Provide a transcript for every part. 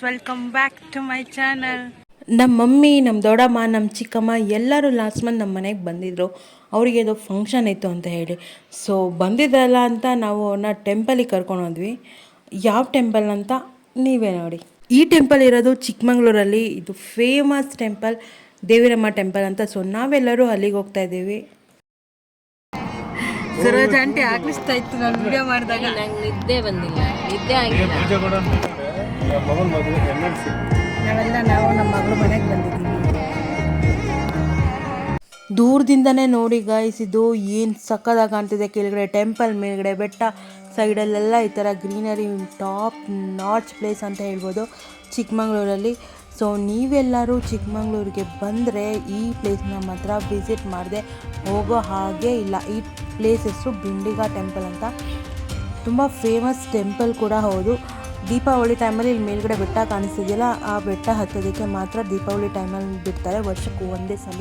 Welcome back to my channel. ನಮ್ಮ mummy, ನಮ್ಮ ದೊಡ್ಡಮ್ಮ, ನಮ್ಮ ಚಿಕ್ಕಮ್ಮ ಎಲ್ಲರೂ ಲಾಸ್ಟ್ ಮಂತ್ ನಮ್ಮ ಮನೆಗೆ ಬಂದಿದ್ದರು. ಅವರಿಗೆ ಏನೋ ಫಂಕ್ಷನ್ ಇತ್ತು ಅಂತ ಹೇಳಿ. ಸೊ ಬಂದಿದ್ದಲ್ಲ ಅಂತ ನಾವು ಅವ್ರನ್ನ ಟೆಂಪಲಿಗೆ ಕರ್ಕೊಂಡು ಹೋದ್ವಿ. ಯಾವ ಟೆಂಪಲ್ ಅಂತ ನೀವೇ ನೋಡಿ. ಈ ಟೆಂಪಲ್ ಇರೋದು ಚಿಕ್ಕಮಂಗ್ಳೂರಲ್ಲಿ. ಇದು ಫೇಮಸ್ ಟೆಂಪಲ್, ದೇವಿರಮ್ಮ ಟೆಂಪಲ್ ಅಂತ. ಸೊ ನಾವೆಲ್ಲರೂ ಅಲ್ಲಿಗೆ ಹೋಗ್ತಾ ಇದ್ದೀವಿ. ಸರೋಜ ಆಂಟಿ ಆಗ್ಲಿಸ್ತಾ ಇತ್ತು ನಾನು ವಿಡಿಯೋ ಮಾಡಿದಾಗ. ನಂಗೆ ನಿದ್ದೆ ಬಂದಿಲ್ಲ, ನಿದ್ದೆ ಆಗಿಲ್ಲ. ನಾವು ನಮ್ಮ ಮಗಳು ಮನೆಗೆ ಬಂದಿದ್ದೀವಿ. ದೂರದಿಂದನೇ ನೋಡಿ ಗಾಯ್ಸ್, ಇದು ಏನು ಸಕ್ಕದಾಗಿ ಕಾಣ್ತಿದೆ. ಕೆಳಗಡೆ ಟೆಂಪಲ್, ಮೇಲ್ಗಡೆ ಬೆಟ್ಟ, ಸೈಡಲ್ಲೆಲ್ಲ ಈ ಥರ ಗ್ರೀನರಿ. ಟಾಪ್ ನಾಚ್ ಪ್ಲೇಸ್ ಅಂತ ಹೇಳ್ಬೋದು ಚಿಕ್ಕಮಂಗ್ಳೂರಲ್ಲಿ. ಸೊ ನೀವೆಲ್ಲರೂ ಚಿಕ್ಕಮಂಗ್ಳೂರಿಗೆ ಬಂದರೆ ಈ ಪ್ಲೇಸ್ನ ಮಾತ್ರ ವಿಸಿಟ್ ಮಾಡದೆ ಹೋಗೋ ಹಾಗೆ ಇಲ್ಲ. ಈ ಪ್ಲೇಸ್ ಹೆಸರು ಬಿಂಡಿಗ ಟೆಂಪಲ್ ಅಂತ. ತುಂಬ ಫೇಮಸ್ ಟೆಂಪಲ್ ಕೂಡ ಹೌದು. ದೀಪಾವಳಿ ಟೈಮಲ್ಲಿ ಇಲ್ಲಿ ಮೇಲ್ಗಡೆ ಬೆಟ್ಟ ಕಾಣಿಸ್ತಿದೆಯಲ್ಲ, ಆ ಬೆಟ್ಟ ಹತ್ತೋದಕ್ಕೆ ಮಾತ್ರ ದೀಪಾವಳಿ ಟೈಮಲ್ಲಿ ಬಿಡ್ತಾರೆ. ವರ್ಷಕ್ಕೂ ಒಂದೇ ಸಲ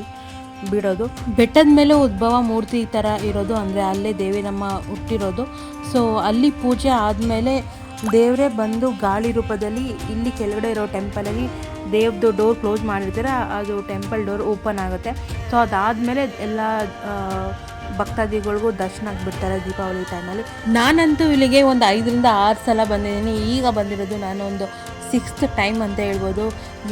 ಬಿಡೋದು. ಬೆಟ್ಟದ ಮೇಲೆ ಉದ್ಭವ ಮೂರ್ತಿ ಈ ಥರ ಇರೋದು, ಅಂದರೆ ಅಲ್ಲೇ ದೇವಿರಮ್ಮ ಹುಟ್ಟಿರೋದು. ಸೊ ಅಲ್ಲಿ ಪೂಜೆ ಆದಮೇಲೆ ದೇವರೇ ಬಂದು ಗಾಳಿ ರೂಪದಲ್ಲಿ ಇಲ್ಲಿ ಕೆಳಗಡೆ ಇರೋ ಟೆಂಪಲಲ್ಲಿ ದೇವ್ರದ್ದು ಡೋರ್ ಕ್ಲೋಸ್ ಮಾಡಿರ್ತಾರೆ, ಅದು ಟೆಂಪಲ್ ಡೋರ್ ಓಪನ್ ಆಗುತ್ತೆ. ಸೊ ಅದಾದಮೇಲೆ ಎಲ್ಲ ಭಕ್ತಾದಿಗಳಿಗೂ ದರ್ಶನಕ್ಕೆ ಬಿಡ್ತಾರೆ ದೀಪಾವಳಿ ಟೈಮಲ್ಲಿ. ನಾನಂತೂ ಇಲ್ಲಿಗೆ ಒಂದು 5ರಿಂದ 6 ಸಲ ಬಂದಿದ್ದೀನಿ. ಈಗ ಬಂದಿರೋದು ನಾನು ಒಂದು 6th ಟೈಮ್ ಅಂತ ಹೇಳ್ಬೋದು.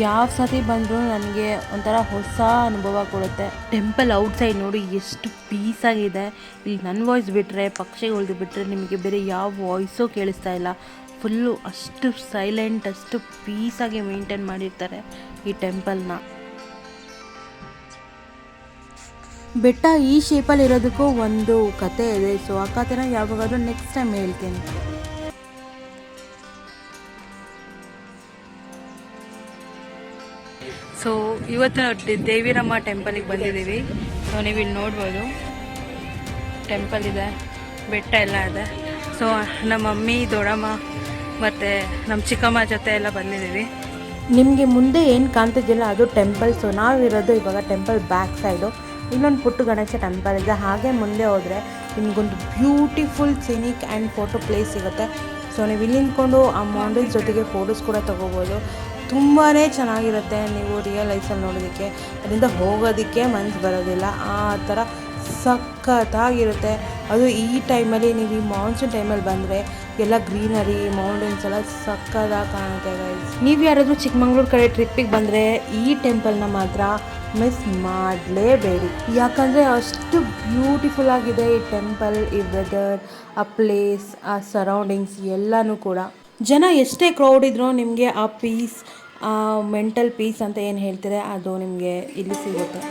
ಯಾವ ಸತಿ ಬಂದರೂ ನನಗೆ ಒಂಥರ ಹೊಸ ಅನುಭವ ಕೊಡುತ್ತೆ. ಟೆಂಪಲ್ ಔಟ್ಸೈಡ್ ನೋಡಿ ಎಷ್ಟು ಪೀಸಾಗಿದೆ. ಇಲ್ಲಿ ನನ್ನ ವಾಯ್ಸ್ ಬಿಟ್ಟರೆ, ಪಕ್ಷಿಗಳ್ದು ಬಿಟ್ಟರೆ ನಿಮಗೆ ಬೇರೆ ಯಾವ ವಾಯ್ಸು ಕೇಳಿಸ್ತಾ ಇಲ್ಲ. ಫುಲ್ಲು ಅಷ್ಟು ಸೈಲೆಂಟ್, ಅಷ್ಟು ಪೀಸಾಗಿ ಮೇಂಟೈನ್ ಮಾಡಿರ್ತಾರೆ ಈ ಟೆಂಪಲ್ನ. ಬೆಟ್ಟ ಈ ಶೇಪಲ್ಲಿ ಇರೋದಕ್ಕೂ ಒಂದು ಕತೆ ಇದೆ. ಸೊ ಆ ಕತೆನ ಯಾವಾಗಾದ್ರೂ ನೆಕ್ಸ್ಟ್ ಟೈಮ್ ಹೇಳ್ತೀನಿ. ಸೊ ಇವತ್ತು ದೇವಿರಮ್ಮ ಟೆಂಪಲಿಗೆ ಬಂದಿದ್ದೀವಿ. ಸೊ ನೀವು ಇಲ್ಲಿ ನೋಡ್ಬೋದು, ಟೆಂಪಲ್ ಇದೆ, ಬೆಟ್ಟ ಎಲ್ಲ ಇದೆ. ಸೊ ನಮ್ಮ ಮಮ್ಮಿ, ದೊಡ್ಡಮ್ಮ ಮತ್ತು ನಮ್ಮ ಚಿಕ್ಕಮ್ಮ ಜೊತೆ ಎಲ್ಲ ಬಂದಿದ್ದೀವಿ. ನಿಮಗೆ ಮುಂದೆ ಏನು ಕಾಣ್ತಿದ್ದಿಲ್ಲ ಅದು ಟೆಂಪಲ್. ಸೊ ನಾವಿರೋದು ಇವಾಗ ಟೆಂಪಲ್ ಬ್ಯಾಕ್ ಸೈಡು. ಇಲ್ಲೊಂದು ಪುಟ್ಟ ಗಣೇಶ ಟೆಂಪಲ್ ಇದೆ. ಹಾಗೆ ಮುಂದೆ ಹೋದರೆ ನಿಮಗೊಂದು beautiful scenic and photo place ಸಿಗುತ್ತೆ. ಸೊ ನೀವು ಇಲ್ಲಿ ನಿಂತ್ಕೊಂಡು ಆ ಮೌಂಟೇನ್ಸ್ ಜೊತೆಗೆ ಫೋಟೋಸ್ ಕೂಡ ತೊಗೋಬೋದು. ತುಂಬಾ ಚೆನ್ನಾಗಿರುತ್ತೆ. ನೀವು ರಿಯಲ್ ಲೈಫಲ್ಲಿ ನೋಡೋದಕ್ಕೆ, ಅದರಿಂದ ಹೋಗೋದಕ್ಕೆ ಮನಸ್ಸು ಬರೋದಿಲ್ಲ. ಆ ಥರ ಸಖತ್ತಾಗಿರುತ್ತೆ. ಅದು ಈ ಟೈಮಲ್ಲಿ, ನೀವು ಈ ಮಾನ್ಸೂನ್ ಟೈಮಲ್ಲಿ ಬಂದರೆ ಎಲ್ಲ ಗ್ರೀನರಿ, ಮೌಂಟೇನ್ಸ್ ಎಲ್ಲ ಸಖತ್ತಾಗಿ ಕಾಣುತ್ತೆ ಗೈಸ್. ನೀವು ಯಾರಾದರೂ ಚಿಕ್ಕಮಂಗ್ಳೂರು ಕಡೆ ಟ್ರಿಪ್ಪಿಗೆ ಬಂದರೆ ಈ ಟೆಂಪಲ್ನ ಮಾತ್ರ ಮಿಸ್ ಮಾಡಲೇಬೇಡಿ. ಯಾಕಂದರೆ ಅಷ್ಟು ಬ್ಯೂಟಿಫುಲ್ ಆಗಿದೆ ಈ ಟೆಂಪಲ್, ಈ ವೆದರ್, ಆ ಪ್ಲೇಸ್, ಆ ಸರೌಂಡಿಂಗ್ಸ್ ಎಲ್ಲನೂ ಕೂಡ. ಜನ ಎಷ್ಟೇ ಕ್ರೌಡ್ ಇದ್ರೂ ನಿಮಗೆ ಆ ಪೀಸ್, ಆ ಮೆಂಟಲ್ ಪೀಸ್ ಅಂತ ಏನು ಹೇಳ್ತಾರೆ ಅದು ನಿಮಗೆ ಇಲ್ಲಿ ಸಿಗುತ್ತೆ.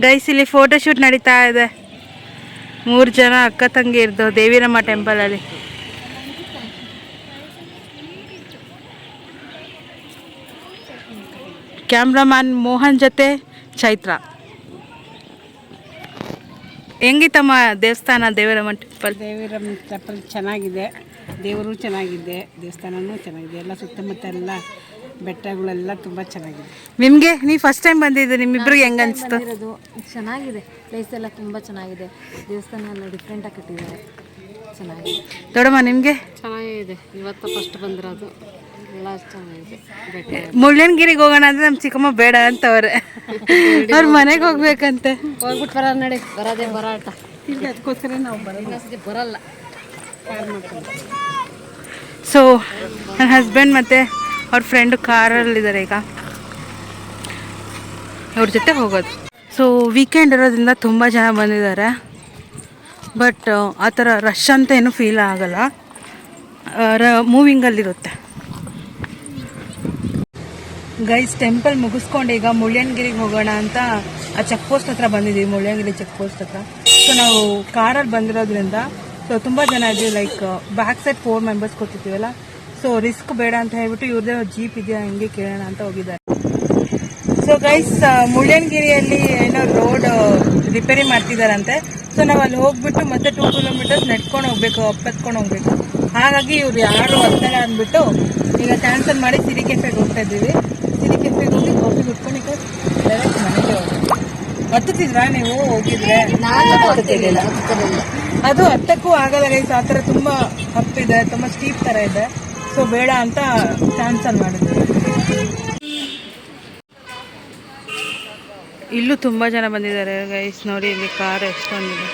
ಗೈಸ್, ಇಲ್ಲಿ ಫೋಟೋಶೂಟ್ ನಡೀತಾ ಇದೆ. 3 ಜನ ಅಕ್ಕ ತಂಗಿ ಇರ್ದು ದೇವಿರಮ್ಮ ಟೆಂಪಲಲ್ಲಿ. ಕ್ಯಾಮ್ರಾಮ್ಯಾನ್ ಮೋಹನ್ ಜೊತೆ ಚೈತ್ರ. ಹೆಂಗಿತ್ತಮ್ಮ ದೇವಸ್ಥಾನ, ದೇವಿರಮ್ಮ ಟೆಂಪಲ್? ದೇವಿರಮ್ಮ ಟೆಂಪಲ್ ಚೆನ್ನಾಗಿದೆ, ದೇವರು ಚೆನ್ನಾಗಿದೆ, ದೇವಸ್ಥಾನವೂ ಚೆನ್ನಾಗಿದೆ. ಎಲ್ಲ ಸುತ್ತಮುತ್ತ ಎಲ್ಲ ಬೆಟ್ಟಗಳೆಲ್ಲ ತುಂಬ ಚೆನ್ನಾಗಿದೆ. ನಿಮಗೆ, ನೀವು ಫಸ್ಟ್ ಟೈಮ್ ಬಂದಿದ್ದು, ನಿಮ್ಮಿಬ್ರಿಗೆ ಹೆಂಗೆ ಅನಿಸ್ತು? ಚೆನ್ನಾಗಿದೆ, ಪ್ಲೇಸ್ ಎಲ್ಲ ತುಂಬ ಚೆನ್ನಾಗಿದೆ. ದೇವಸ್ಥಾನ ಎಲ್ಲ ಡಿಫ್ರೆಂಟಾಗಿ ಕಟ್ಟಿದ್ದಾರೆ, ಚೆನ್ನಾಗಿದೆ. ದೊಡ್ಡಮ್ಮ ನಿಮಗೆ? ಚೆನ್ನಾಗಿದೆ, ಇವತ್ತು ಫಸ್ಟ್ ಬಂದಿರೋದು, ಎಲ್ಲ ಚೆನ್ನಾಗಿದೆ. ಬೆಟ್ಟ ಮುಳ್ಳಯ್ಯನಗಿರಿಗೆ ಹೋಗೋಣ ಅಂದರೆ ನಮ್ಮ ಚಿಕ್ಕಮ್ಮ ಬೇಡ ಅಂತವ್ರೆ. ಅವ್ರ ಮನೆಗೆ ಹೋಗ್ಬೇಕಂತೆ. ಹೋಗ್ಬಿಟ್ಟು ಬರೋದು ನಡಿ, ಬರೋದೇ ಬರಾಟ. ಇಲ್ಲ, ಅದಕ್ಕೋಸ್ಕರ ನಾವು ಬರಲ್ಲ. ಸೊ ನನ್ನ ಹಸ್ಬೆಂಡ್ ಮತ್ತು ಅವ್ರ ಫ್ರೆಂಡು ಕಾರಲ್ಲಿದ್ದಾರೆ. ಈಗ ಅವ್ರ ಜೊತೆ ಹೋಗೋದು. ಸೊ ವೀಕೆಂಡ್ ಇರೋದ್ರಿಂದ ತುಂಬ ಜನ ಬಂದಿದ್ದಾರೆ. ಬಟ್ ಆ ಥರ ರಶ್ ಅಂತ ಏನೂ ಫೀಲ್ ಆಗಲ್ಲ, ಮೂವಿಂಗಲ್ಲಿರುತ್ತೆ. ಗೈಸ್, ಟೆಂಪಲ್ ಮುಗಿಸ್ಕೊಂಡು ಈಗ ಮುಳ್ಳಯ್ಯನಗಿರಿಗೆ ಹೋಗೋಣ ಅಂತ ಆ ಚೆಕ್ ಪೋಸ್ಟ್ ಹತ್ರ ಬಂದಿದ್ದೀವಿ, ಮುಳ್ಳಯ್ಯನಗಿರಿ ಚೆಕ್ ಪೋಸ್ಟ್ ಹತ್ರ. ಸೊ ನಾವು ಕಾರಲ್ಲಿ ಬಂದಿರೋದ್ರಿಂದ ಸೊ ತುಂಬ ಜನ ಇದ್ದೀವಿ. ಲೈಕ್ ಬ್ಯಾಕ್ ಸೈಡ್ 4 ಮೆಂಬರ್ಸ್ ಕೂತಿದ್ದೀವಲ್ಲ. ಸೊ ರಿಸ್ಕ್ ಬೇಡ ಅಂತ ಹೇಳ್ಬಿಟ್ಟು ಇವ್ರದ್ದೇ ಜೀಪ್ ಇದೆಯಾ ಹಂಗೆ ಕೇಳೋಣ ಅಂತ ಹೋಗಿದ್ದಾರೆ. ಸೊ ಗೈಸ್, ಮುಳ್ಳಯ್ಯನಗಿರಿಯಲ್ಲಿ ಏನೋ ರೋಡ್ ರಿಪೇರಿ ಮಾಡ್ತಿದ್ದಾರಂತೆ. ಸೊ ನಾವು ಅಲ್ಲಿ ಹೋಗ್ಬಿಟ್ಟು ಮತ್ತೆ 2 ಕಿಲೋಮೀಟರ್ಸ್ ನಡ್ಕೊಂಡು ಹೋಗ್ಬೇಕು, ಎತ್ಕೊಂಡು ಹೋಗ್ಬೇಕು. ಹಾಗಾಗಿ ಇವ್ರು ಯಾರು ಹತ್ತಲ್ಲ ಅಂದ್ಬಿಟ್ಟು ಈಗ ಕ್ಯಾನ್ಸಲ್ ಮಾಡಿ ಸಿರಿ ಕೆಫೆಗೆ ಹೋಗ್ತಾ ಇದ್ದೀವಿ. ಸಿರಿ ಕೆಫೆಗೆ ಹೋಗಿ ಕಾಫಿ ಕುಟ್ಕೊಂಡು ಈಗ ಡೈರೆಕ್ಟ್ ಮನೆಗೆ ಹೋಗ್ಬೇಕು. ಹತ್ತುತ್ತಿದ್ರಾ ನೀವು ಹೋಗಿದ್ರೆ? ಅದು ಹತ್ತಕ್ಕೂ ಆಗಲ್ಲ ಗೈಸ್, ಆ ಥರ ತುಂಬ ಹಪ್ಪಿದೆ, ತುಂಬ ಸ್ಟೀಪ್ ಥರ ಇದೆ. ಸೊ ಬೇಡ ಅಂತ ಕ್ಯಾನ್ಸಲ್ ಮಾಡಿದ್ವಿ. ಇಲ್ಲೂ ತುಂಬ ಜನ ಬಂದಿದ್ದಾರೆ ಗೈಸ್, ನೋಡಿ ಇಲ್ಲಿ ಕಾರ್ ಎಷ್ಟೊಂದಿದೆ.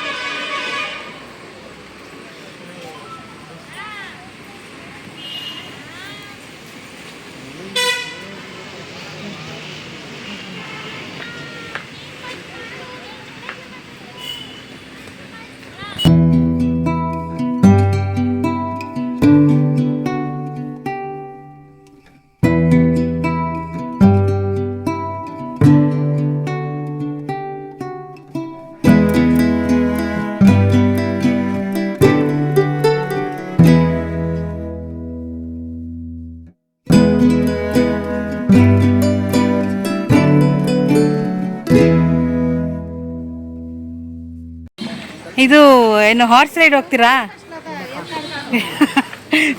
ಇದು ಏನು ಹಾರ್ಸ್ ರೈಡ್ ಹೋಗ್ತೀರಾ?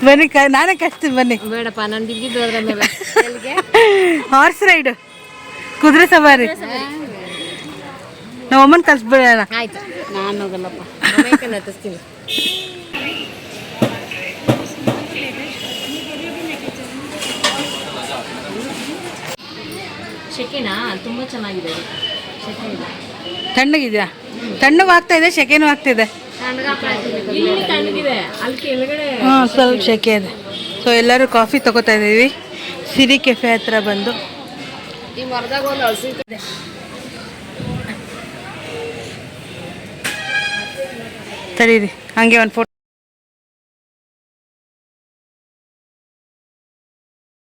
ಬನ್ನಿ ನಾನೇ ಕಚ್ತೀನಿ ಬನ್ನಿ. ಬೇಡಪ್ಪ, ನಾನು ಬಿದ್ದಿದ್ದು ಅದ್ರ ಮೇಲೆ. ಹಾರ್ಸ್ ರೈಡ್, ಕುದುರೆ ಸವಾರಿ. ನಾವು ಅಮ್ಮನ ಕಲ್ಸ್ಬಿಡೋಣ. ಆಯ್ತು, ನಾನು ಹೋಗಲ್ಲಪ್ಪ. ಹತ್ತಿಸ್ತೀನಿ. ಶೆಕೆನಾ ತುಂಬ ಚೆನ್ನಾಗಿದೆ. ಶೆಕೆ ಇಲ್ಲ, ತಣ್ಣಗಿದ್ಯಾ? ತಣ್ಣಗೂ ಆಗ್ತಾ ಇದೆ, ಶೆಕೆನೂ ಆಗ್ತಿದೆ. ತಣ್ಣಗಿದೆ, ಅಲ್ಲಿ ಕೆಳಗಡೆ ಹಾಂ ಸ್ವಲ್ಪ ಶೆಕೆ ಇದೆ. ಸೊ ಎಲ್ಲರೂ ಕಾಫಿ ತಗೋತಾ ಇದ್ದೀವಿ ಸಿರಿ ಕೆಫೆ ಹತ್ರ ಬಂದು. ಈ ಮರದಾಗ ಒಂದು ಹಳಸಿ ಸರಿ ಹಂಗೆ ಒಂದು ಫೋಟೋ